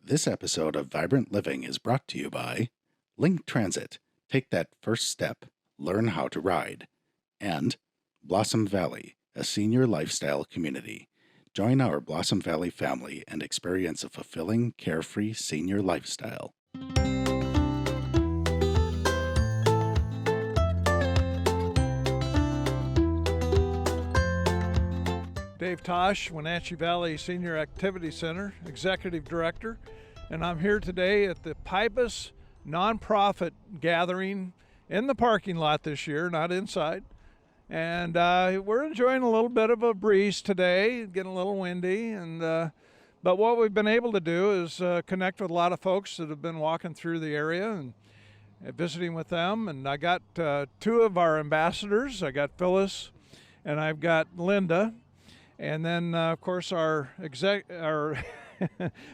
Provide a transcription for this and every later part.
This episode of Vibrant Living is brought to you by Link Transit. Take that first step. Learn how to ride. And Blossom Valley, a senior lifestyle community. Join our Blossom Valley family and experience a fulfilling, carefree senior lifestyle. Dave Tosch, Wenatchee Valley Senior Activity Center, Executive Director, and I'm here today at the Pybus nonprofit gathering in the parking lot this year, not inside. And we're enjoying a little bit of a breeze today, getting a little windy. And but what we've been able to do is connect with a lot of folks that have been walking through the area and visiting with them. And I got two of our ambassadors. I got Phyllis and I've got Linda. And then, of course, our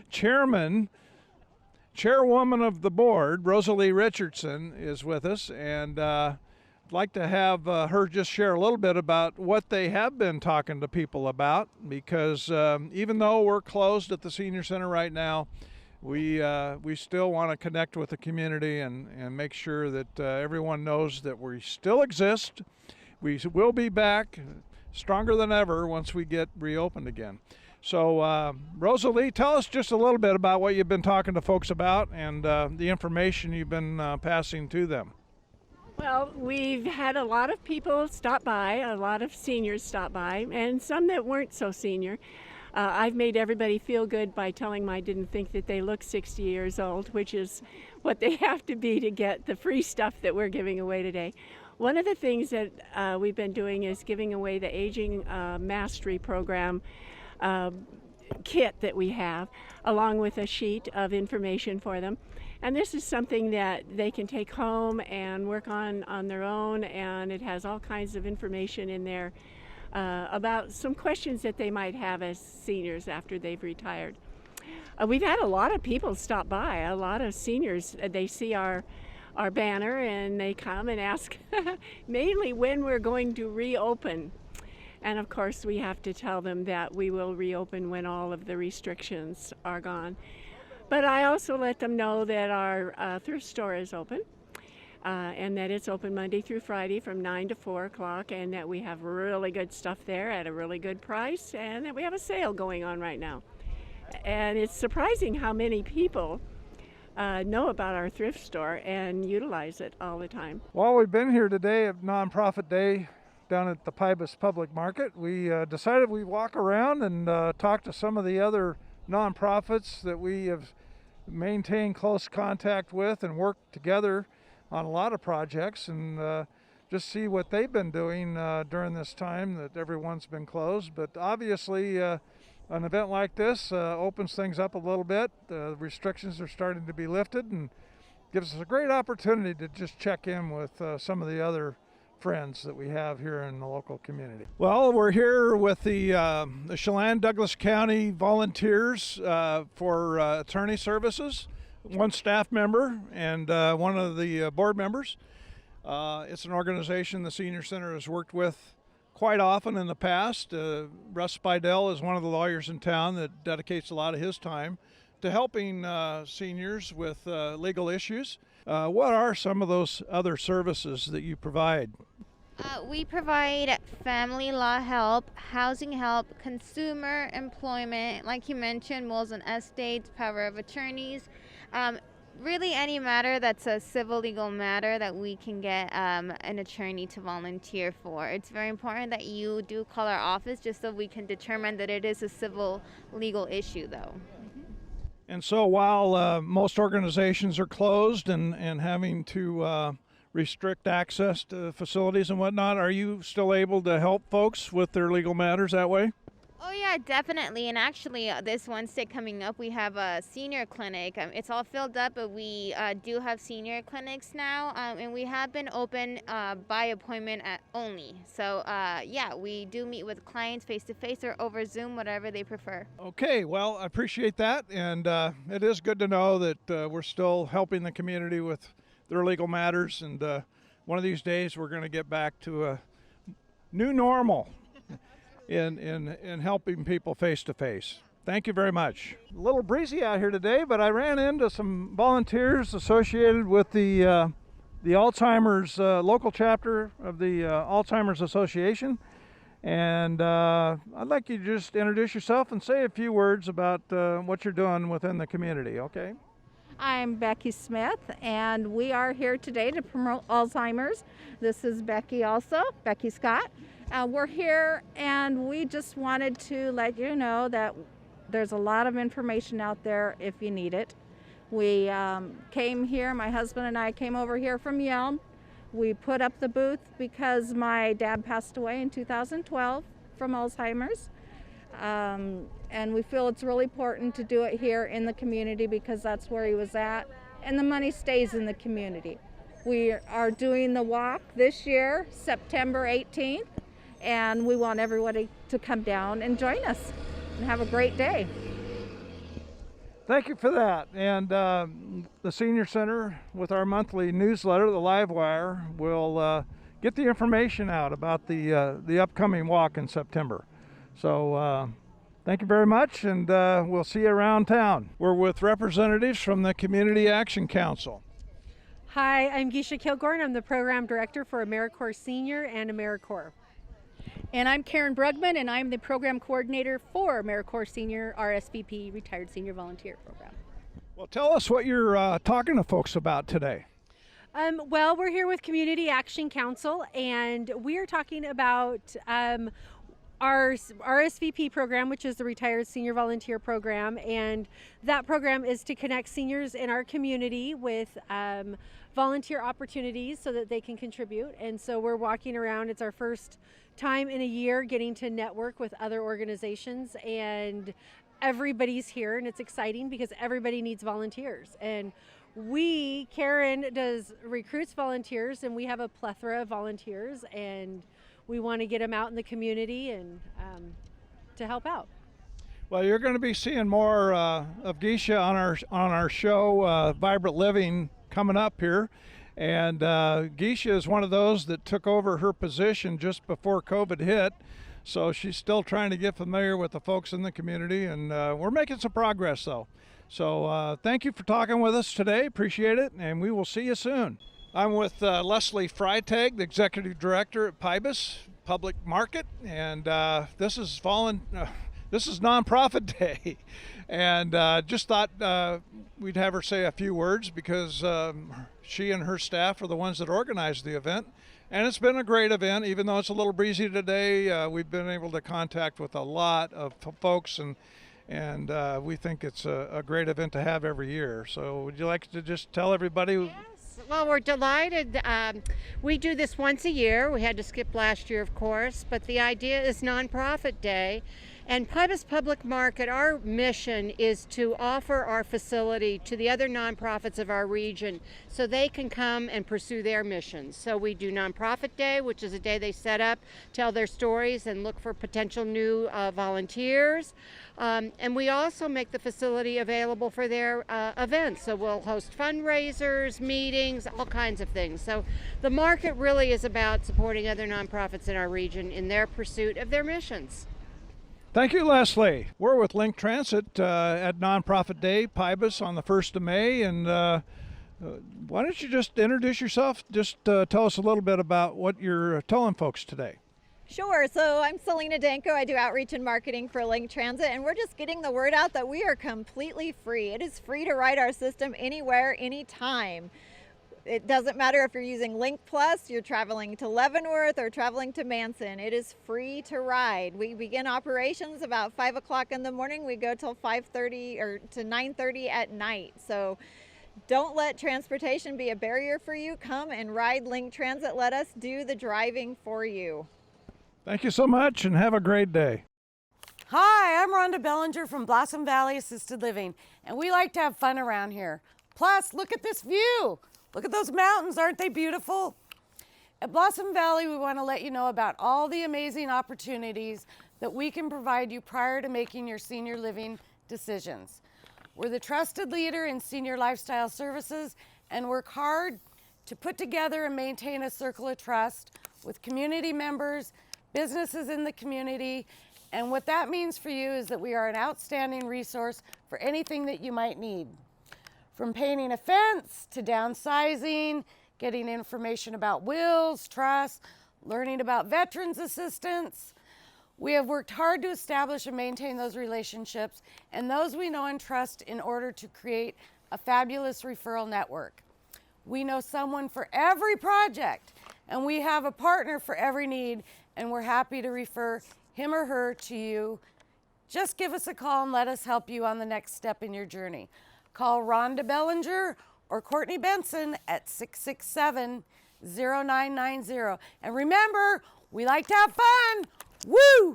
chairwoman of the board, Rosalie Richardson, is with us. And I'd like to have her just share a little bit about what they have been talking to people about. Because even though we're closed at the Senior Center right now, we still want to connect with the community and make sure that everyone knows that we still exist. We will be back stronger than ever once we get reopened again. So Rosalie, tell us just a little bit about what you've been talking to folks about and the information you've been passing to them. Well, we've had a lot of people stop by, a lot of seniors stop by, and some that weren't so senior. I've made everybody feel good by telling them I didn't think that they looked 60 years old, which is what they have to be to get the free stuff that we're giving away today. One of the things that we've been doing is giving away the Aging Mastery Program kit that we have, along with a sheet of information for them. And this is something that they can take home and work on their own, and it has all kinds of information in there about some questions that they might have as seniors after they've retired. We've had a lot of people stop by, a lot of seniors. They see our banner and they come and ask mainly when we're going to reopen. And of course we have to tell them that we will reopen when all of the restrictions are gone. But I also let them know that our thrift store is open and that it's open Monday through Friday from 9 to 4 o'clock, and that we have really good stuff there at a really good price, and that we have a sale going on right now. And it's surprising how many people know about our thrift store and utilize it all the time. Well, we've been here today at Nonprofit Day down at the Pybus Public Market. We decided we'd walk around and talk to some of the other nonprofits that we have maintained close contact with and worked together on a lot of projects, and just see what they've been doing during this time that everyone's been closed. But obviously, an event like this opens things up a little bit. The restrictions are starting to be lifted and gives us a great opportunity to just check in with some of the other friends that we have here in the local community. Well, we're here with the Chelan Douglas County Volunteers for Attorney Services, one staff member and one of the board members. It's an organization the Senior Center has worked with quite often in the past. Russ Spidell is one of the lawyers in town that dedicates a lot of his time to helping seniors with legal issues. What are some of those other services that you provide? We provide family law help, housing help, consumer employment, like you mentioned, wills and estates, power of attorneys. Really any matter that's a civil legal matter that we can get an attorney to volunteer for. It's very important that you do call our office just so we can determine that it is a civil legal issue, though. And so while most organizations are closed and having to restrict access to facilities and whatnot, are you still able to help folks with their legal matters that way? Oh yeah, definitely. And actually this Wednesday coming up, we have a senior clinic. It's all filled up, but we do have senior clinics now, and we have been open by appointment only. So yeah, we do meet with clients face-to-face or over Zoom, whatever they prefer. Okay, well, I appreciate that, and it is good to know that we're still helping the community with their legal matters, and one of these days we're going to get back to a new normal in helping people face to face. Thank you very much. A little breezy out here today, but I ran into some volunteers associated with the Alzheimer's local chapter of the Alzheimer's Association. And I'd like you to just introduce yourself and say a few words about what you're doing within the community, okay? I'm Becky Smith, and we are here today to promote Alzheimer's. This is Becky also, Becky Scott. We're here and we just wanted to let you know that there's a lot of information out there if you need it. We came here, my husband and I came over here from Yelm. We put up the booth because my dad passed away in 2012 from Alzheimer's. And we feel it's really important to do it here in the community because that's where he was at, and the money stays in the community. We are doing the walk this year, September 18th, and we want everybody to come down and join us and have a great day. Thank you for that. And the Senior Center, with our monthly newsletter, the Live Wire, will get the information out about the upcoming walk in September. So thank you very much, and we'll see you around town. We're with representatives from the Community Action Council. Hi, I'm Geisha Kilgore. I'm the Program Director for AmeriCorps Senior and AmeriCorps. And I'm Karen Brugman, and I'm the Program Coordinator for AmeriCorps Senior RSVP Retired Senior Volunteer Program. Well, tell us what you're talking to folks about today. Well, we're here with Community Action Council, and we are talking about our RSVP program, which is the Retired Senior Volunteer Program, and that program is to connect seniors in our community with volunteer opportunities so that they can contribute. And so we're walking around. It's our first time in a year getting to network with other organizations, and everybody's here, and it's exciting because everybody needs volunteers. And Karen recruits volunteers, and we have a plethora of volunteers, and we want to get them out in the community and to help out. Well, you're going to be seeing more of Geisha on our show, Vibrant Living, coming up here. And Geisha is one of those that took over her position just before COVID hit. So she's still trying to get familiar with the folks in the community, and we're making some progress though. So thank you for talking with us today. Appreciate it, and we will see you soon. I'm with Leslie Freitag, the Executive Director at Pybus Public Market, and this is Nonprofit Day, and just thought we'd have her say a few words because she and her staff are the ones that organized the event, and it's been a great event. Even though it's a little breezy today, we've been able to contact with a lot of folks, and we think it's a great event to have every year. So would you like to just tell everybody? Yes. Well, we're delighted. We do this once a year. We had to skip last year, of course, but the idea is Nonprofit Day. And Pybus Public Market, our mission is to offer our facility to the other nonprofits of our region so they can come and pursue their missions. So we do Nonprofit Day, which is a day they set up, tell their stories, and look for potential new volunteers. And we also make the facility available for their events. So we'll host fundraisers, meetings, all kinds of things. So the market really is about supporting other nonprofits in our region in their pursuit of their missions. Thank you, Leslie. We're with Link Transit at Nonprofit Day, Pybus, on the 1st of May. And why don't you just introduce yourself? Just tell us a little bit about what you're telling folks today. Sure. So I'm Selena Danko. I do outreach and marketing for Link Transit, and we're just getting the word out that we are completely free. It is free to ride our system anywhere, anytime. It doesn't matter if you're using Link Plus, you're traveling to Leavenworth or traveling to Mattson. It is free to ride. We begin operations about 5 o'clock in the morning. We go till 5:30 or to 9:30 at night. So don't let transportation be a barrier for you. Come and ride Link Transit. Let us do the driving for you. Thank you so much, and have a great day. Hi, I'm Rhonda Bellinger from Blossom Valley Assisted Living, and we like to have fun around here. Plus, look at this view. Look at those mountains, aren't they beautiful? At Blossom Valley, we want to let you know about all the amazing opportunities that we can provide you prior to making your senior living decisions. We're the trusted leader in senior lifestyle services and work hard to put together and maintain a circle of trust with community members, businesses in the community, And what that means for you is that we are an outstanding resource for anything that you might need. From painting a fence to downsizing, getting information about wills, trusts, learning about veterans assistance. We have worked hard to establish and maintain those relationships and those we know and trust in order to create a fabulous referral network. We know someone for every project, and we have a partner for every need, and we're happy to refer him or her to you. Just give us a call and let us help you on the next step in your journey. Call Rhonda Bellinger or Courtney Benson at 667-0990. And remember, we like to have fun. Woo!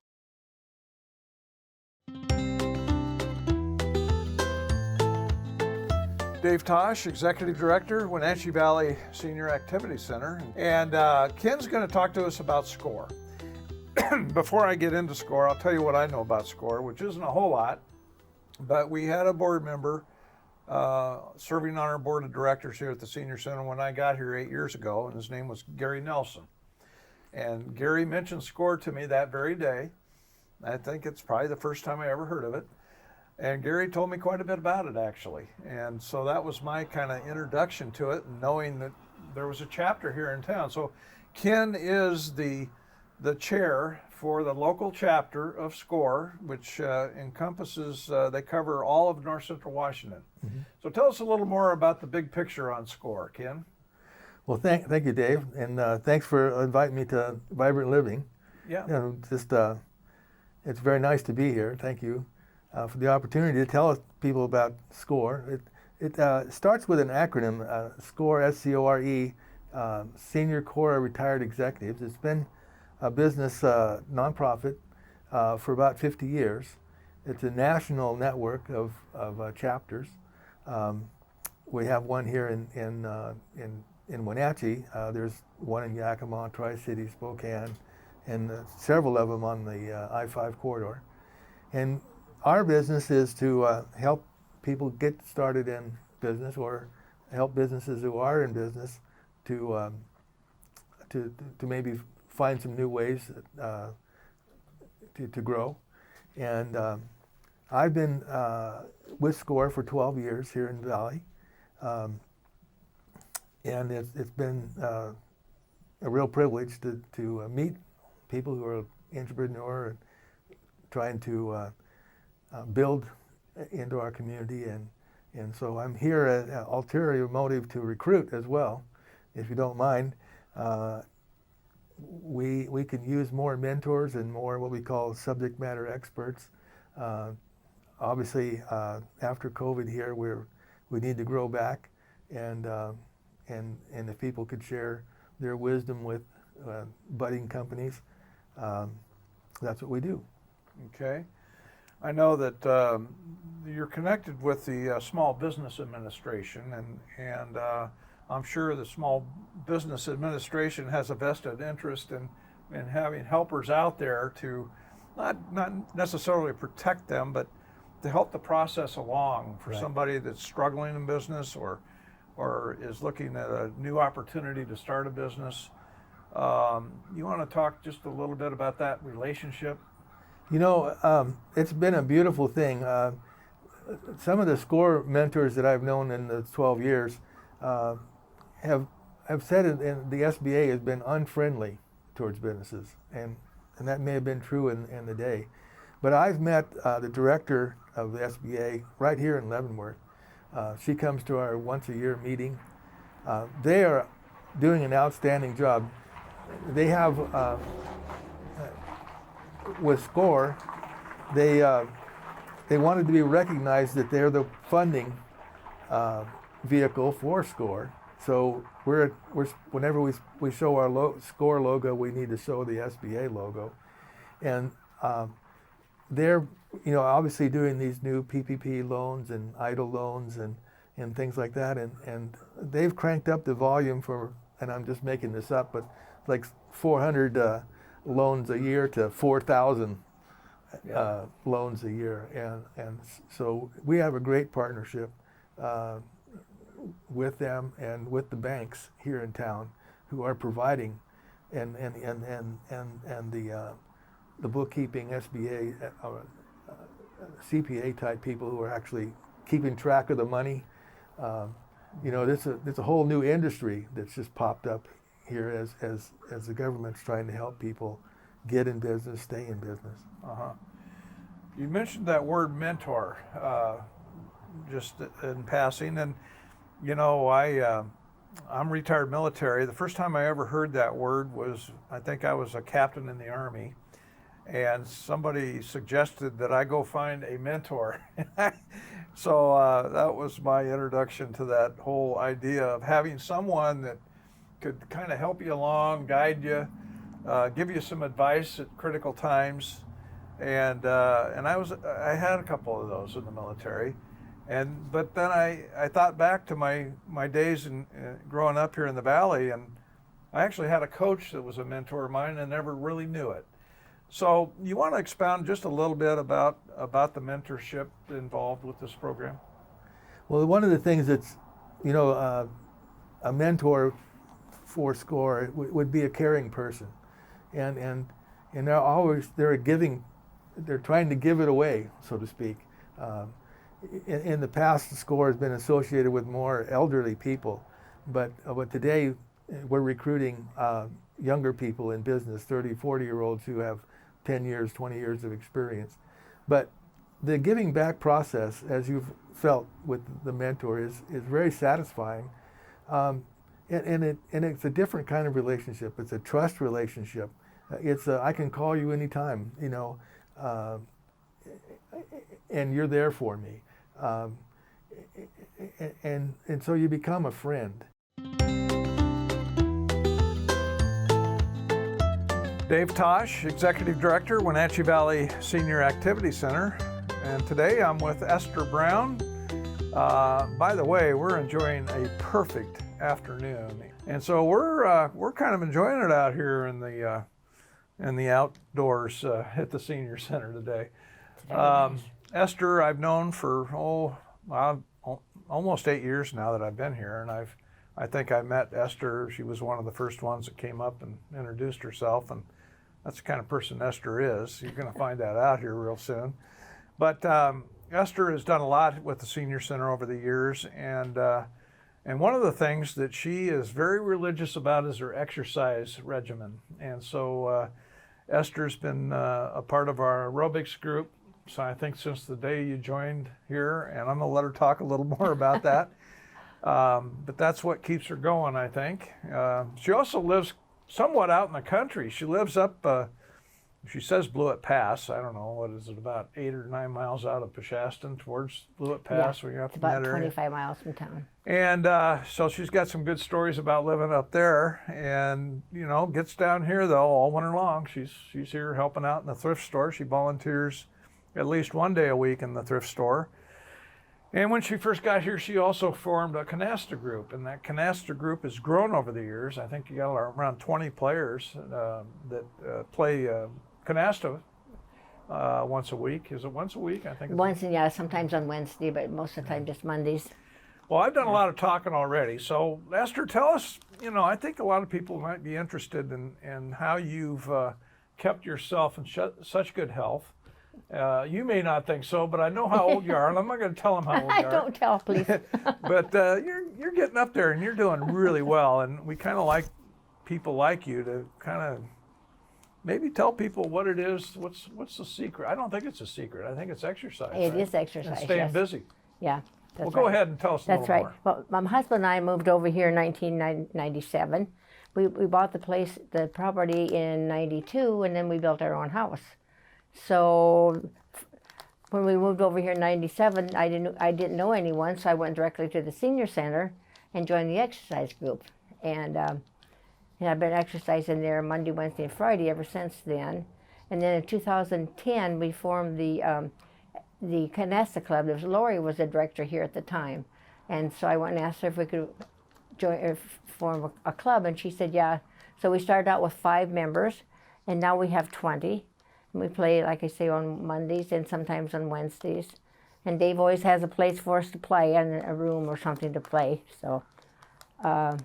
Dave Tosch, Executive Director, Wenatchee Valley Senior Activity Center. And Ken's going to talk to us about SCORE. Before I get into SCORE, I'll tell you what I know about SCORE, which isn't a whole lot, but we had a board member serving on our board of directors here at the Senior Center when I got here 8 years ago, and his name was Gary Nelson. And Gary mentioned SCORE to me that very day. I think it's probably the first time I ever heard of it. And Gary told me quite a bit about it, actually. And so that was my kind of introduction to it, knowing that there was a chapter here in town. So Ken is the chair for the local chapter of SCORE, which encompasses, they cover all of North Central Washington. Mm-hmm. So tell us a little more about the big picture on SCORE, Ken. Well, thank you, Dave, and thanks for inviting me to Vibrant Living. Yeah. You know, just it's very nice to be here. Thank you for the opportunity to tell people about SCORE. It starts with an acronym, SCORE, S-C-O-R-E, Senior Corps Retired Executives. It's been a business nonprofit for about 50 years. It's a national network of chapters. We have one here in Wenatchee. There's one in Yakima, Tri-Cities, Spokane, and several of them on the I-5 corridor. And our business is to help people get started in business, or help businesses who are in business to maybe find some new ways to grow. And I've been with SCORE for 12 years here in the Valley. And it's been a real privilege to meet people who are entrepreneur and trying to build into our community. And so I'm here at ulterior motive to recruit as well, if you don't mind. We can use more mentors and more what we call subject matter experts. Obviously, after COVID here, we need to grow back, and if people could share their wisdom with budding companies, that's what we do. Okay. I know that you're connected with the Small Business Administration, and I'm sure the Small Business Administration has a vested interest in having helpers out there to not necessarily protect them, but to help the process along for somebody that's struggling in business or is looking at a new opportunity to start a business. You want to talk just a little bit about that relationship? You know, it's been a beautiful thing. Some of the SCORE mentors that I've known in the 12 years have said the SBA has been unfriendly towards businesses, and that may have been true in the day. But I've met the director of the SBA right here in Leavenworth. She comes to our once-a-year meeting. They are doing an outstanding job. They have, with SCORE, they wanted to be recognized that they're the funding vehicle for SCORE. So we're whenever we show our SCORE logo, we need to show the SBA logo, and they're obviously doing these new PPP loans and EIDL loans and things like that, and they've cranked up the volume for, and I'm just making this up, but like 400 loans a year to 4,000 loans a year, and so we have a great partnership with them and with the banks here in town who are providing and the the bookkeeping, SBA, CPA type people who are actually keeping track of the money. You know, there's a whole new industry that's just popped up here as the government's trying to help people get in business, stay in business. You mentioned that word mentor just in passing, and you know, I'm retired military. The first time I ever heard that word was, I think I was a captain in the Army, and somebody suggested that I go find a mentor. So that was my introduction to that whole idea of having someone that could kind of help you along, guide you, give you some advice at critical times. And I had a couple of those in the military. But then I thought back to my days in growing up here in the Valley, and I actually had a coach that was a mentor of mine and never really knew it. So you want to expound just a little bit about the mentorship involved with this program? Well, one of the things that's, you know, a mentor for SCORE would be a caring person, and they're trying to give it away, so to speak. In the past, the SCORE has been associated with more elderly people, but today we're recruiting younger people in business, 30, 40-year-olds who have 10 years, 20 years of experience. But the giving back process, as you've felt with the mentor, is very satisfying. And it's a different kind of relationship. It's a trust relationship. I can call you anytime, you know, and you're there for me. And so you become a friend. Dave Tosch, Executive Director, Wenatchee Valley Senior Activity Center. And today I'm with Ester Brown. By the way, we're enjoying a perfect afternoon. And so we're kind of enjoying it out here in the outdoors at the Senior Center today. Ester, I've known for almost 8 years now that I've been here, and I think I met Ester. She was one of the first ones that came up and introduced herself, and that's the kind of person Ester is. You're going to find that out here real soon. But Ester has done a lot with the Senior Center over the years, and one of the things that she is very religious about is her exercise regimen. And so Ester's been a part of our aerobics group, so I think since the day you joined here, and I'm going to let her talk a little more about that. But that's what keeps her going, I think. She also lives somewhat out in the country. She lives up, she says Blewett Pass. I don't know, what is it, about 8 or 9 miles out of Peshastin towards Blewett Pass? Yeah, where you're up it's in that about area. 25 miles from town. And so she's got some good stories about living up there, and you know, gets down here though all winter long. She's here helping out in the thrift store. She volunteers at least one day a week in the thrift store. And when she first got here, she also formed a canasta group, and that canasta group has grown over the years. I think you got around 20 players that play canasta once a week. Is it once a week? I think Once, and yeah, sometimes on Wednesday, but most of the time just Mondays. Well, I've done a lot of talking already. So, Ester, tell us, you know, I think a lot of people might be interested in how you've kept yourself in such good health. You may not think so, but I know how old you are, and I'm not going to tell them how old you are. Don't tell, please. But you're getting up there, and you're doing really well, and we kind of like people like you to kind of maybe tell people what it is. What's the secret? I don't think it's a secret. I think it's exercise. It is exercise, and staying yes. busy. Yeah. Well, go ahead and tell us a That's little right. more. Well, my husband and I moved over here in 1997. We bought the property in 92, and then we built our own house. So when we moved over here in 97, I didn't know anyone, so I went directly to the Senior Center and joined the exercise group. And I've been exercising there Monday, Wednesday, and Friday ever since then. And then in 2010, we formed the Canasta Club. Lori was the director here at the time. And so I went and asked her if we could form a club, and she said yeah. So we started out with 5 members, and now we have 20. And we play, like I say, on Mondays and sometimes on Wednesdays. And Dave always has a place for us to play, and a room or something to play. So, and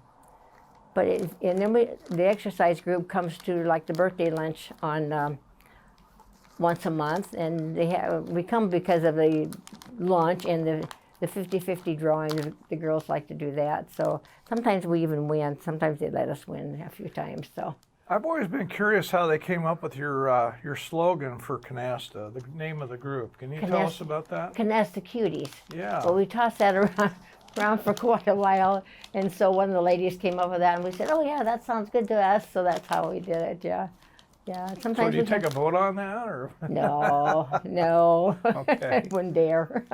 then the exercise group comes to like the birthday lunch on once a month, and we come because of the lunch and the 50-50 drawing. The girls like to do that, so sometimes we even win. Sometimes they let us win a few times. So I've always been curious how they came up with your slogan for Canasta, the name of the group. Can you tell us about that? Canasta Cuties. Yeah. Well, we tossed that around for quite a while, and so one of the ladies came up with that, and we said, "Oh yeah, that sounds good to us." So that's how we did it. Yeah. Sometimes. So do you take a vote on that, or? No. Okay. I wouldn't dare.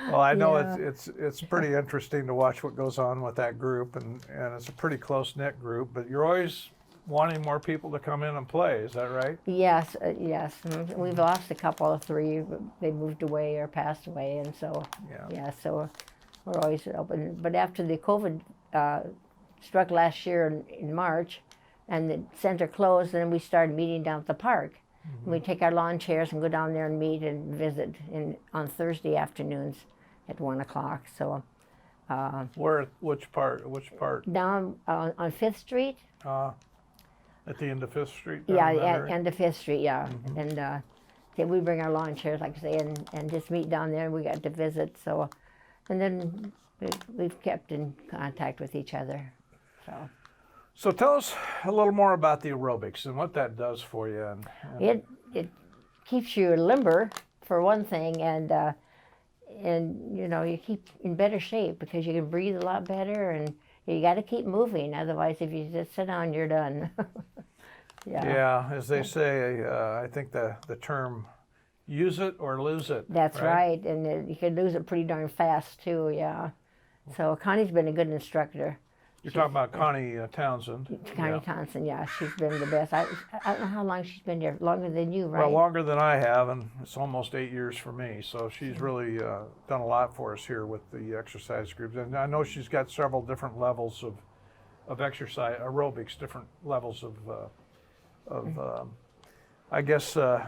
Well, I know it's pretty interesting to watch what goes on with that group, and it's a pretty close-knit group, but you're always wanting more people to come in and play, is that right? Yes. We've lost a couple of 3. They moved away or passed away, and so so we're always open. But after the COVID struck last year in March, and the center closed, and then we started meeting down at the park. Mm-hmm. We take our lawn chairs and go down there and meet and visit on Thursday afternoons at 1 o'clock. So, which part? Down on 5th Street. At the end of 5th Street? End of 5th Street, yeah. Mm-hmm. And we bring our lawn chairs, like I say, and just meet down there, and we got to visit. So, and then we've kept in contact with each other. So tell us a little more about the aerobics and what that does for you. It keeps you limber, for one thing, and you keep in better shape because you can breathe a lot better, and you got to keep moving. Otherwise, if you just sit down, you're done. Yeah, as they say, I think the term use it or lose it. That's right, and you can lose it pretty darn fast too. Yeah. So Connie's been a good instructor. You're talking about Connie Townsend. Connie Townsend, yeah. She's been the best. I don't know how long she's been there. Longer than you, right? Well, longer than I have, and it's almost 8 years for me. So she's really done a lot for us here with the exercise groups. And I know she's got several different levels of exercise, aerobics, different levels of I guess, the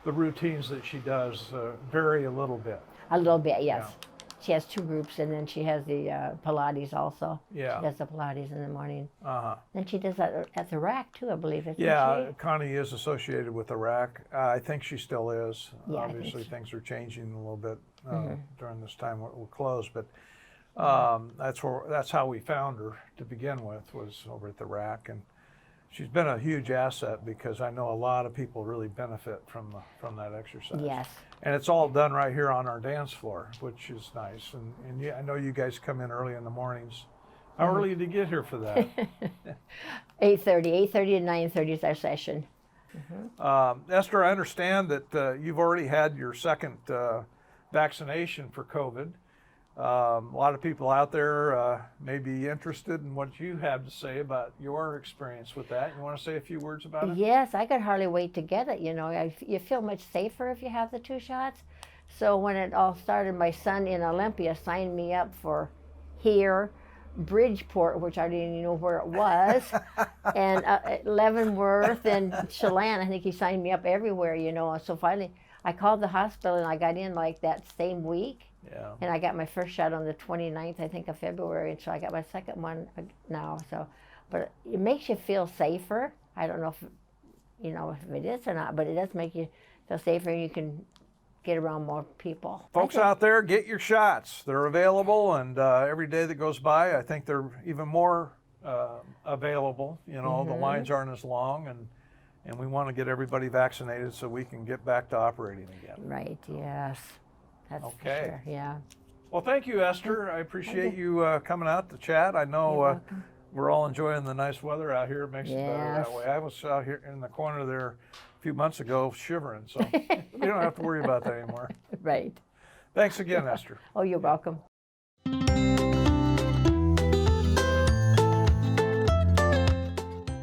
routines that she does vary a little bit. A little bit, yes. Yeah. She has 2 groups, and then she has the Pilates also. Yeah. She does the Pilates in the morning. Uh-huh. Then she does that at the rack, too, I believe, isn't she? Connie is associated with the rack. I think she still is. Yeah, obviously, things are changing a little bit during this time we're closed, but that's how we found her to begin with, was over at the rack. And she's been a huge asset because I know a lot of people really benefit from that exercise. Yes. And it's all done right here on our dance floor, which is nice. And I know you guys come in early in the mornings. How early did you get here for that? 8:30 to 9:30 is our session. Esther, I understand that you've already had your second vaccination for COVID. A lot of people out there may be interested in what you have to say about your experience with that. You want to say a few words about it? Yes, I could hardly wait to get it. You feel much safer if you have the 2 shots. So when it all started, my son in Olympia signed me up for here, Bridgeport, which I didn't even know where it was, and Leavenworth and Chelan. I think he signed me up everywhere, So finally, I called the hospital, and I got in like that same week. Yeah. And I got my first shot on the 29th, I think, of February, and so I got my second one now. So, but it makes you feel safer. I don't know if it is or not, but it does make you feel safer, and you can get around more people. Folks out there, get your shots. They're available, and every day that goes by, I think they're even more available. The lines aren't as long, and we want to get everybody vaccinated so we can get back to operating again. Right. Yes. That's okay. For sure. Yeah. Well, thank you, Esther. I appreciate you coming out to chat. I know we're all enjoying the nice weather out here. It makes it better that way. I was out here in the corner there a few months ago shivering, so we don't have to worry about that anymore. Right. Thanks again, Esther. Oh, you're welcome.